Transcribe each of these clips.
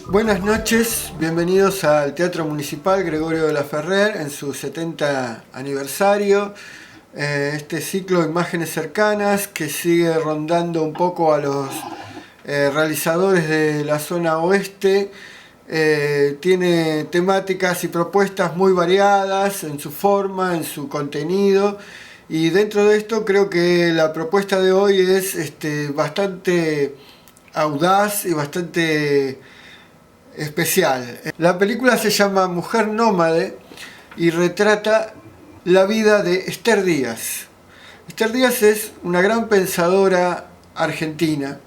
Buenas noches, bienvenidos al Teatro Municipal Gregorio de la Ferrer en su 70 aniversario. Este ciclo de imágenes cercanas que sigue rondando un poco a los realizadores de la zona oeste. Tiene temáticas y propuestas muy variadas en su forma, en su contenido. Y dentro de esto creo que la propuesta de hoy es bastante audaz y bastante especial. La película se llama Mujer Nómade y retrata la vida de Esther Díaz. Esther Díaz es una gran pensadora argentina,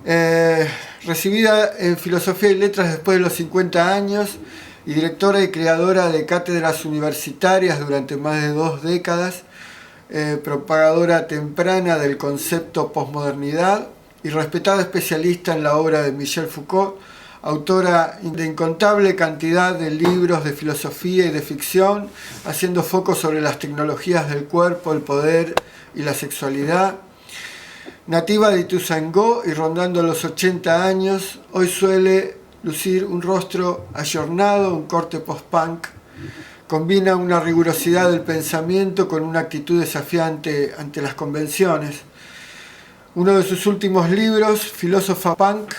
eh, recibida en Filosofía y Letras después de los 50 años y directora y creadora de cátedras universitarias durante más de 2 décadas, propagadora temprana del concepto posmodernidad y respetada especialista en la obra de Michel Foucault, autora de incontable cantidad de libros de filosofía y de ficción, haciendo foco sobre las tecnologías del cuerpo, el poder y la sexualidad. Nativa de Ituzaingó y rondando los 80 años, hoy suele lucir un rostro ayornado, un corte post-punk. Combina una rigurosidad del pensamiento con una actitud desafiante ante las convenciones. Uno de sus últimos libros, Filósofa Punk,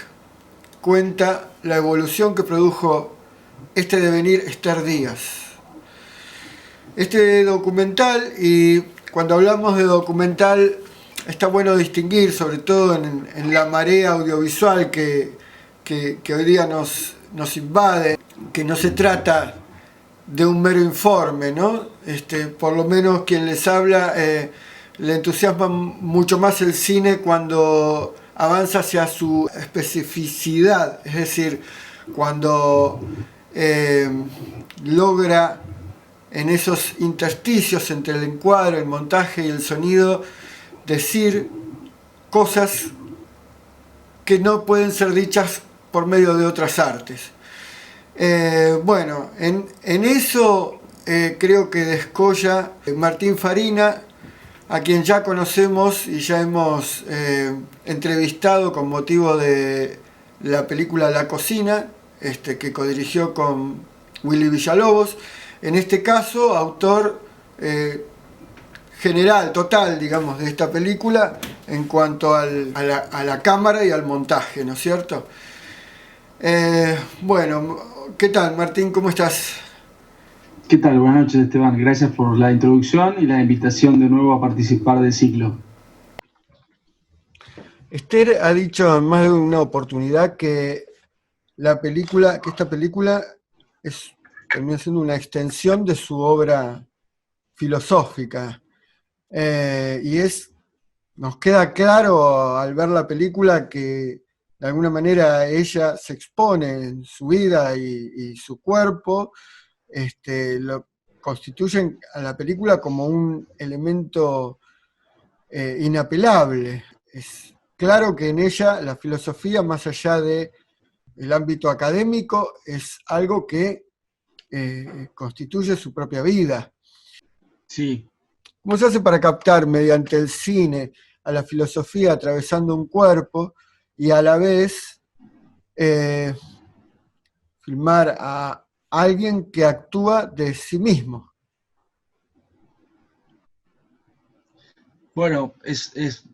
cuenta la evolución que produjo este devenir Esther Díaz. Este documental, y cuando hablamos de documental está bueno distinguir, sobre todo en la marea audiovisual que hoy día nos invade, que no se trata de un mero informe, ¿no? Por lo menos quien les habla le entusiasma mucho más el cine cuando avanza hacia su especificidad, es decir, cuando eh, logra en esos intersticios entre el encuadre, el montaje y el sonido decir cosas que no pueden ser dichas por medio de otras artes. Bueno, en eso creo que descolla Martín Farina, a quien ya conocemos y ya hemos entrevistado con motivo de la película La Cocina, que codirigió con Willy Villalobos. En este caso, autor general, total, digamos, de esta película en cuanto a la cámara y al montaje, ¿no es cierto? Bueno, ¿qué tal, Martín? ¿Cómo estás? ¿Qué tal? Buenas noches, Esteban. Gracias por la introducción y la invitación de nuevo a participar del ciclo. Esther ha dicho en más de una oportunidad que que esta película termina siendo una extensión de su obra filosófica. Y nos queda claro al ver la película que de alguna manera ella se expone en su vida y su cuerpo, lo constituyen a la película como un elemento inapelable. Es claro que en ella la filosofía, más allá del ámbito académico, es algo que constituye su propia vida. Sí, ¿Cómo se hace para captar mediante el cine a la filosofía atravesando un cuerpo y a la vez eh, filmar a alguien que actúa de sí mismo? bueno,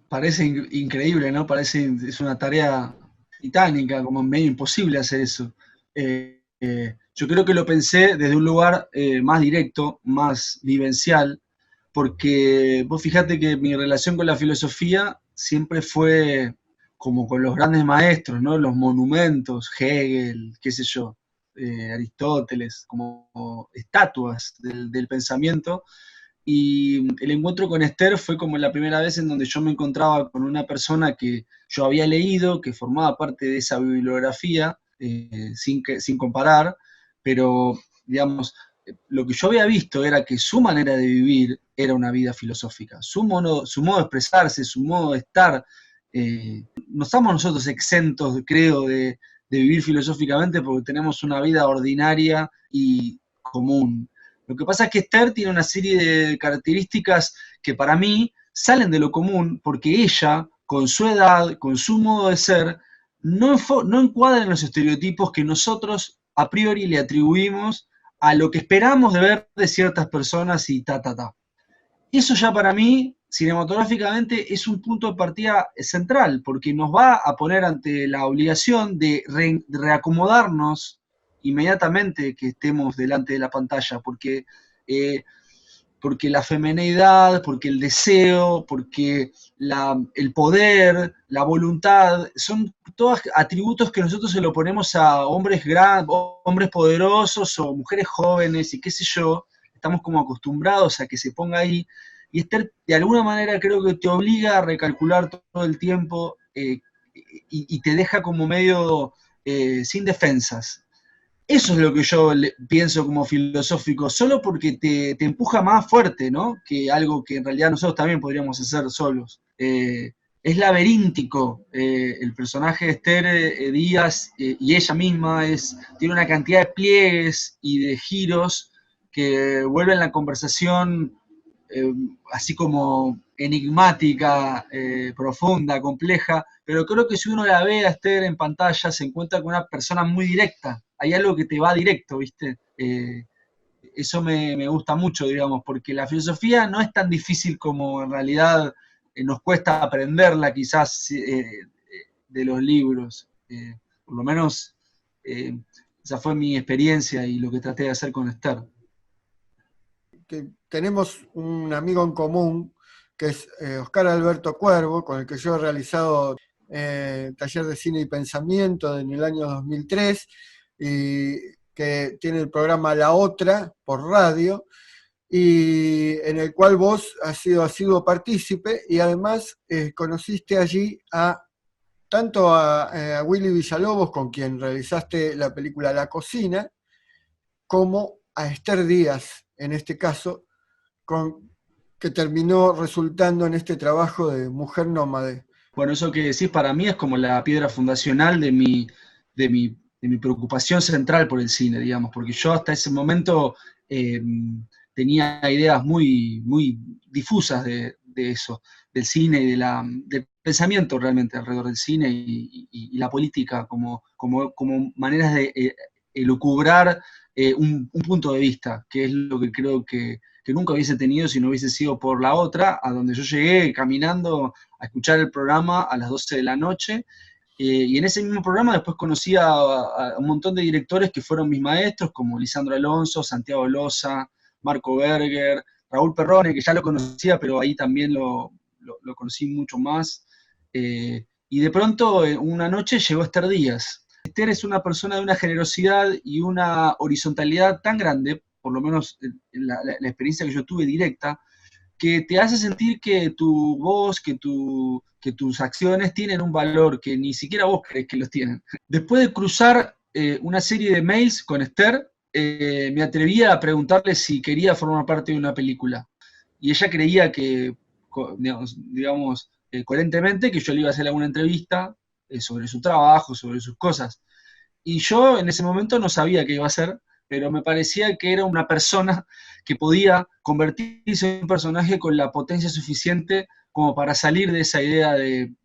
parece increíble, ¿no? Es una tarea titánica, como medio imposible hacer eso. Yo creo que lo pensé desde un lugar más directo, más vivencial, porque vos fíjate que mi relación con la filosofía siempre fue como con los grandes maestros, ¿no? Los monumentos, Hegel, qué sé yo, Aristóteles, como estatuas del pensamiento. Y el encuentro con Esther fue como la primera vez en donde yo me encontraba con una persona que yo había leído, que formaba parte de esa bibliografía, sin comparar, pero digamos, lo que yo había visto era que su manera de vivir era una vida filosófica, su modo de expresarse, su modo de estar. No estamos nosotros exentos, creo, de vivir filosóficamente porque tenemos una vida ordinaria y común. Lo que pasa es que Esther tiene una serie de características que para mí salen de lo común porque ella, con su edad, con su modo de ser, no encuadran los estereotipos que nosotros a priori le atribuimos a lo que esperamos de ver de ciertas personas y ta, ta, ta. Eso ya para mí, cinematográficamente, es un punto de partida central, porque nos va a poner ante la obligación de reacomodarnos inmediatamente que estemos delante de la pantalla, eh, porque la femenidad, porque el deseo, porque el poder, la voluntad, son todos atributos que nosotros se lo ponemos a hombres grandes, hombres poderosos o mujeres jóvenes y qué sé yo, estamos como acostumbrados a que se ponga ahí, y Esther de alguna manera creo que te obliga a recalcular todo el tiempo y te deja como medio sin defensas. Eso es lo que yo pienso como filosófico, solo porque te empuja más fuerte, ¿no? Que algo que en realidad nosotros también podríamos hacer solos. Es laberíntico. El personaje de Esther Díaz y ella misma tiene una cantidad de pliegues y de giros que vuelven la conversación eh, así como enigmática, profunda, compleja, pero creo que si uno la ve a Esther en pantalla se encuentra con una persona muy directa, hay algo que te va directo, ¿viste? Eso me gusta mucho, digamos, porque la filosofía no es tan difícil como en realidad nos cuesta aprenderla quizás de los libros. Por lo menos esa fue mi experiencia y lo que traté de hacer con Esther. Que tenemos un amigo en común, que es Oscar Alberto Cuervo, con el que yo he realizado taller de cine y pensamiento en el año 2003, y que tiene el programa La Otra por radio, y en el cual vos has sido asiduo partícipe, y además conociste allí tanto a Willy Villalobos, con quien realizaste la película La Cocina, como a Esther Díaz, en este caso, que terminó resultando en este trabajo de Mujer Nómade. Bueno, eso que decís para mí es como la piedra fundacional de mi preocupación central por el cine, digamos, porque yo hasta ese momento eh, tenía ideas muy difusas de eso, del cine y del pensamiento realmente alrededor del cine y la política como maneras de elucubrar un punto de vista, que es lo que creo que nunca hubiese tenido si no hubiese sido por La Otra, a donde yo llegué caminando a escuchar el programa a las 12 de la noche. Y en ese mismo programa después conocí a un montón de directores que fueron mis maestros, como Lisandro Alonso, Santiago Loza, Marco Berger, Raúl Perrone, que ya lo conocía, pero ahí también lo conocí mucho más. Y de pronto, una noche llegó Esther Díaz. Esther es una persona de una generosidad y una horizontalidad tan grande, por lo menos la experiencia que yo tuve directa, que te hace sentir que tu voz, que tus acciones tienen un valor que ni siquiera vos crees que los tienen. Después de cruzar una serie de mails con Esther, me atreví a preguntarle si quería formar parte de una película. Y ella creía que, digamos coherentemente, que yo le iba a hacer alguna entrevista sobre su trabajo, sobre sus cosas. Y yo en ese momento no sabía qué iba a hacer, pero me parecía que era una persona que podía convertirse en un personaje con la potencia suficiente como para salir de esa idea de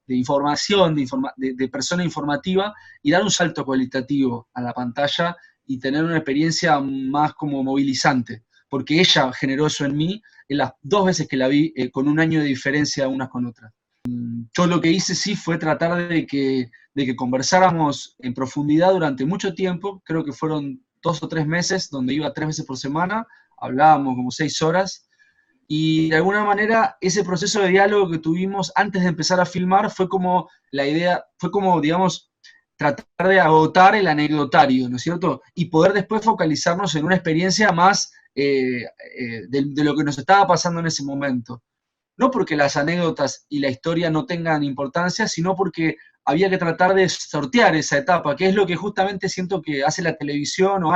información, de persona informativa y dar un salto cualitativo a la pantalla y tener una experiencia más como movilizante, porque ella generó eso en mí en las dos veces que la vi, con un año de diferencia unas con otras. Yo lo que hice sí fue tratar de que conversáramos en profundidad durante mucho tiempo, creo que fueron 2 o 3 meses, donde iba 3 veces por semana, hablábamos como 6 horas, y de alguna manera ese proceso de diálogo que tuvimos antes de empezar a filmar fue como la idea, fue como, digamos, tratar de agotar el anecdotario, ¿no es cierto? Y poder después focalizarnos en una experiencia más de lo que nos estaba pasando en ese momento, no porque las anécdotas y la historia no tengan importancia, sino porque había que tratar de sortear esa etapa, que es lo que justamente siento que hace la televisión o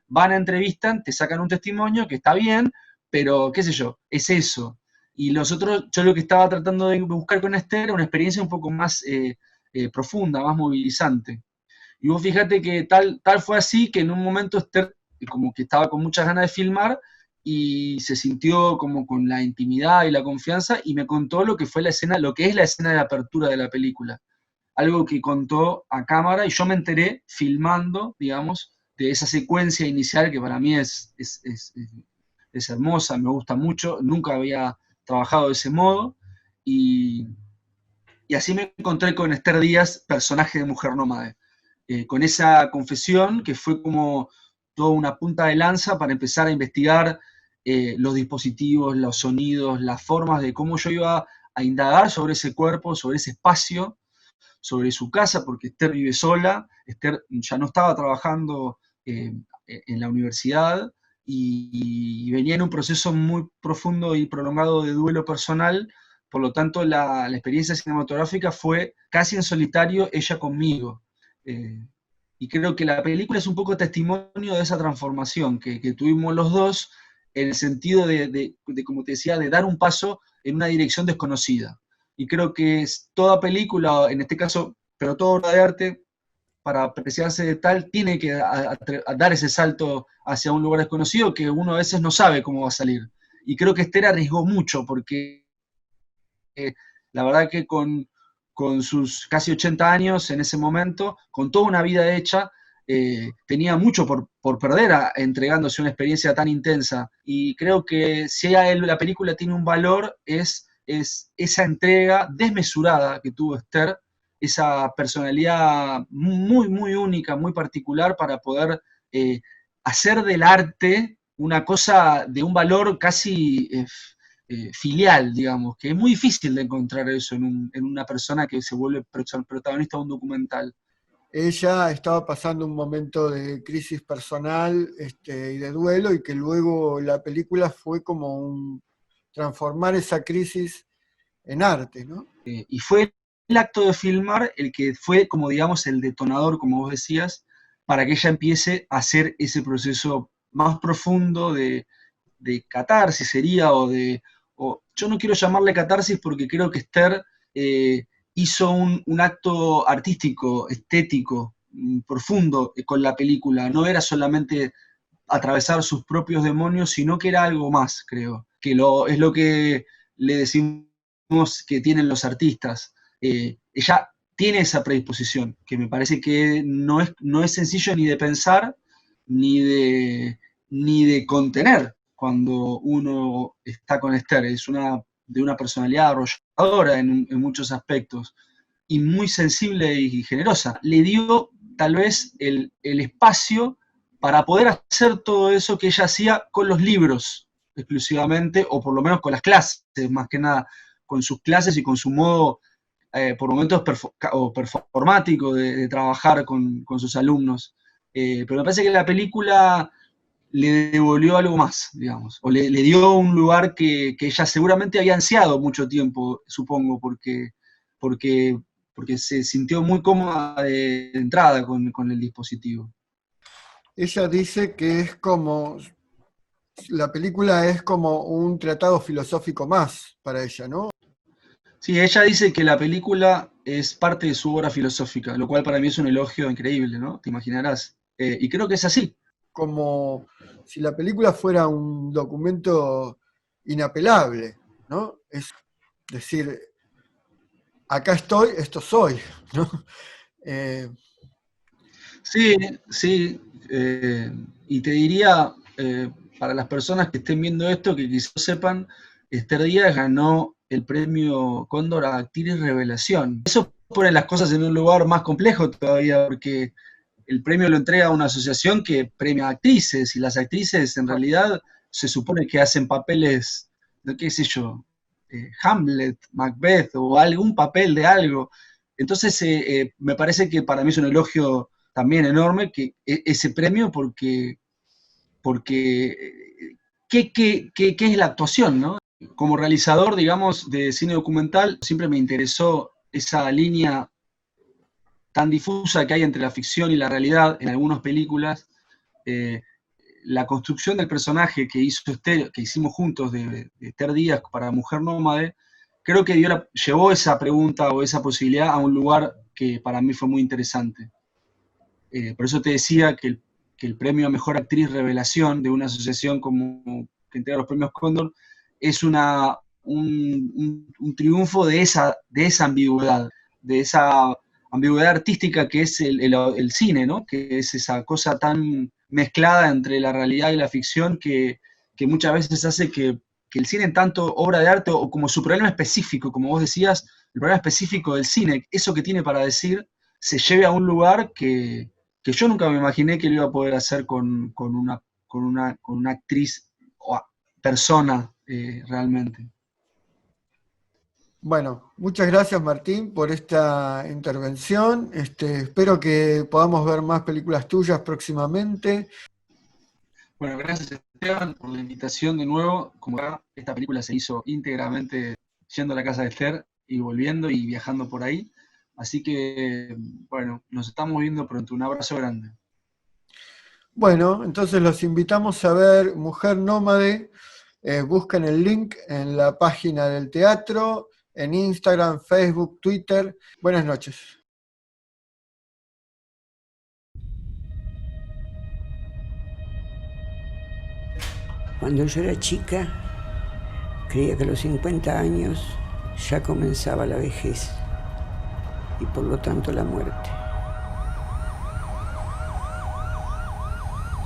van a entrevistan, te sacan un testimonio que está bien, pero qué sé yo, es eso. Y yo lo que estaba tratando de buscar con Esther era una experiencia un poco más profunda, más movilizante. Y vos fíjate que tal fue así que en un momento Esther como que estaba con muchas ganas de filmar y se sintió como con la intimidad y la confianza y me contó lo que fue la escena, lo que es la escena de apertura de la película. algo que contó a cámara y yo me enteré filmando, digamos, de esa secuencia inicial que para mí es hermosa, me gusta mucho, nunca había trabajado de ese modo y, y así me encontré con Esther Díaz, personaje de Mujer Nómade, con esa confesión que fue como toda una punta de lanza para empezar a investigar los dispositivos, los sonidos, las formas de cómo yo iba a indagar sobre ese cuerpo, sobre ese espacio, sobre su casa, porque Esther vive sola, Esther ya no estaba trabajando en la universidad y venía en un proceso muy profundo y prolongado de duelo personal, por lo tanto la experiencia cinematográfica fue casi en solitario, ella conmigo. Eh, y creo que la película es un poco testimonio de esa transformación que tuvimos los dos, en el sentido como te decía, de dar un paso en una dirección desconocida. Y creo que toda película, en este caso, pero toda obra de arte, para apreciarse de tal, tiene que a dar ese salto hacia un lugar desconocido que uno a veces no sabe cómo va a salir. Y creo que Esther arriesgó mucho, porque la verdad que con sus casi 80 años en ese momento, con toda una vida hecha, tenía mucho por perder entregándose una experiencia tan intensa. Y creo que si la película tiene un valor, es esa entrega desmesurada que tuvo Esther, esa personalidad muy, muy única, muy particular para poder hacer del arte una cosa de un valor casi filial, digamos, que es muy difícil de encontrar eso en una persona que se vuelve protagonista de un documental. Ella estaba pasando un momento de crisis personal y de duelo, y que luego la película fue como transformar esa crisis en arte, ¿no? Y fue el acto de filmar el que fue, como digamos, el detonador, como vos decías, para que ella empiece a hacer ese proceso más profundo de catarsis sería, yo no quiero llamarle catarsis porque creo que Esther hizo un acto artístico, estético, profundo con la película. No era solamente atravesar sus propios demonios, sino que era algo más, creo. Es lo que le decimos que tienen los artistas. Ella tiene esa predisposición, que me parece que no es sencillo ni de pensar, ni ni de contener cuando uno está con Esther. Es de una personalidad arrolladora en muchos aspectos y muy sensible y generosa. Le dio tal vez el espacio para poder hacer todo eso que ella hacía con los libros exclusivamente, o por lo menos con las clases, más que nada, con sus clases y con su modo, por momentos, performático de trabajar con sus alumnos. Pero me parece que la película le devolvió algo más, digamos, o le dio un lugar que ella seguramente había ansiado mucho tiempo, supongo, porque, porque se sintió muy cómoda de entrada con el dispositivo. Ella dice que la película es como un tratado filosófico más para ella, ¿no? Sí, ella dice que la película es parte de su obra filosófica, lo cual para mí es un elogio increíble, ¿no? Te imaginarás. Y creo que es así. Como si la película fuera un documento inapelable, ¿no? Es decir, acá estoy, esto soy, ¿no? Eh, Sí, sí. Y te diría, para las personas que estén viendo esto, que quizás sepan, Esther Díaz ganó el premio Cóndor a Actriz Revelación. Eso pone las cosas en un lugar más complejo todavía, porque el premio lo entrega una asociación que premia a actrices, y las actrices en realidad se supone que hacen papeles, de qué sé yo, Hamlet, Macbeth o algún papel de algo. Entonces, me parece que para mí es un elogio también enorme que ese premio, porque ¿qué es la actuación, ¿no? Como realizador, digamos, de cine documental, siempre me interesó esa línea tan difusa que hay entre la ficción y la realidad en algunas películas. eh, la construcción del personaje que hicimos juntos de Esther Díaz para Mujer Nómade, creo que llevó esa pregunta o esa posibilidad a un lugar que para mí fue muy interesante. Por eso te decía que el premio a Mejor Actriz Revelación de una asociación como que entrega los premios Cóndor es un triunfo de esa ambigüedad, de esa ambigüedad artística que es el cine, ¿no? Que es esa cosa tan mezclada entre la realidad y la ficción que muchas veces hace que el cine, en tanto obra de arte o como su problema específico, como vos decías, el problema específico del cine, eso que tiene para decir, se lleve a un lugar que yo nunca me imaginé que lo iba a poder hacer con una actriz o persona realmente. Bueno, muchas gracias Martín por esta intervención. Espero que podamos ver más películas tuyas próximamente. Bueno, gracias Esteban por la invitación de nuevo. Como acá, esta película se hizo íntegramente yendo a la casa de Esther y volviendo y viajando por ahí. Así que, bueno, nos estamos viendo pronto. Un abrazo grande. Bueno, entonces los invitamos a ver Mujer Nómade. Busquen el link en la página del teatro, en Instagram, Facebook, Twitter. Buenas noches. Cuando yo era chica, creía que a los 50 años ya comenzaba la vejez y por lo tanto la muerte.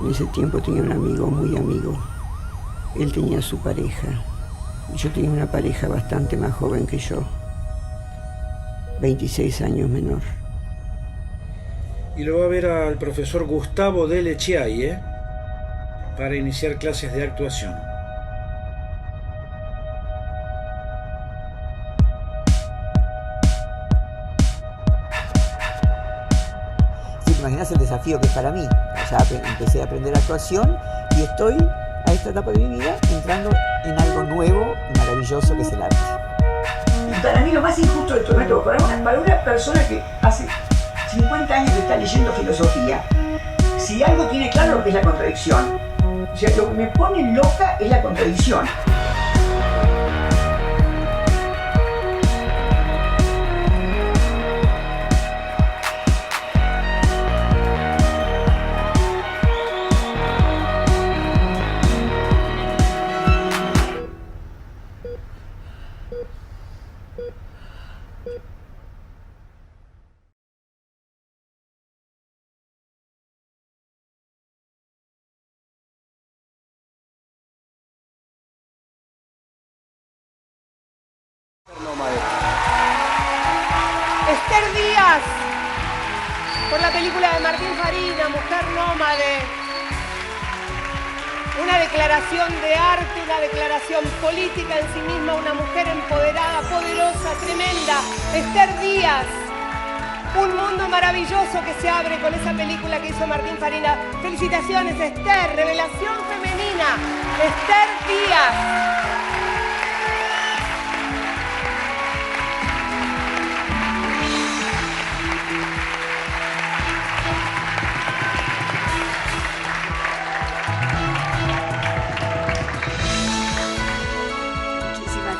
En ese tiempo tenía un amigo, muy amigo. Él tenía su pareja y yo tenía una pareja bastante más joven que yo, 26 años menor. Y lo va a ver al profesor Gustavo Delle Chiaie para iniciar clases de actuación. Si te imaginas el desafío que es para mí. Ya empecé a aprender actuación y estoy a esta etapa de mi vida entrando en algo nuevo y maravilloso que es el arte. Y para mí lo más injusto de todo esto, para una persona que hace 50 años que está leyendo filosofía, si algo tiene claro lo que es la contradicción. O sea, lo que me pone loca es la contradicción. Esther Díaz, por la película de Martín Farina, Mujer Nómade. Una declaración de arte, una declaración política en sí misma, una mujer empoderada, poderosa, tremenda. Esther Díaz, un mundo maravilloso que se abre con esa película que hizo Martín Farina. Felicitaciones, Esther, revelación femenina. Esther Díaz.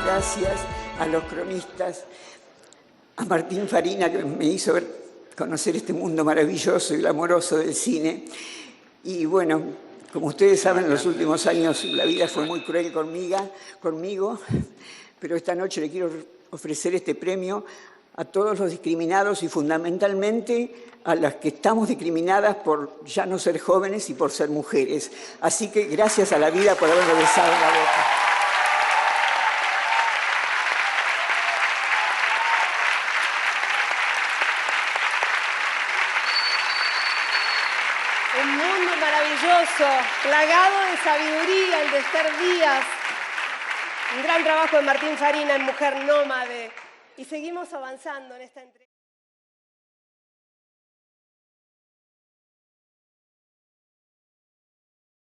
Gracias a los cronistas, a Martín Farina, que me hizo conocer este mundo maravilloso y glamoroso del cine. Y bueno, como ustedes saben, en los últimos años la vida fue muy cruel conmigo, pero esta noche le quiero ofrecer este premio a todos los discriminados y fundamentalmente a las que estamos discriminadas por ya no ser jóvenes y por ser mujeres. Así que gracias a la vida por haberme besado en la boca. Plagado de sabiduría, el de Esther Díaz. Un gran trabajo de Martín Farina en Mujer Nómade. Y seguimos avanzando en esta entrevista.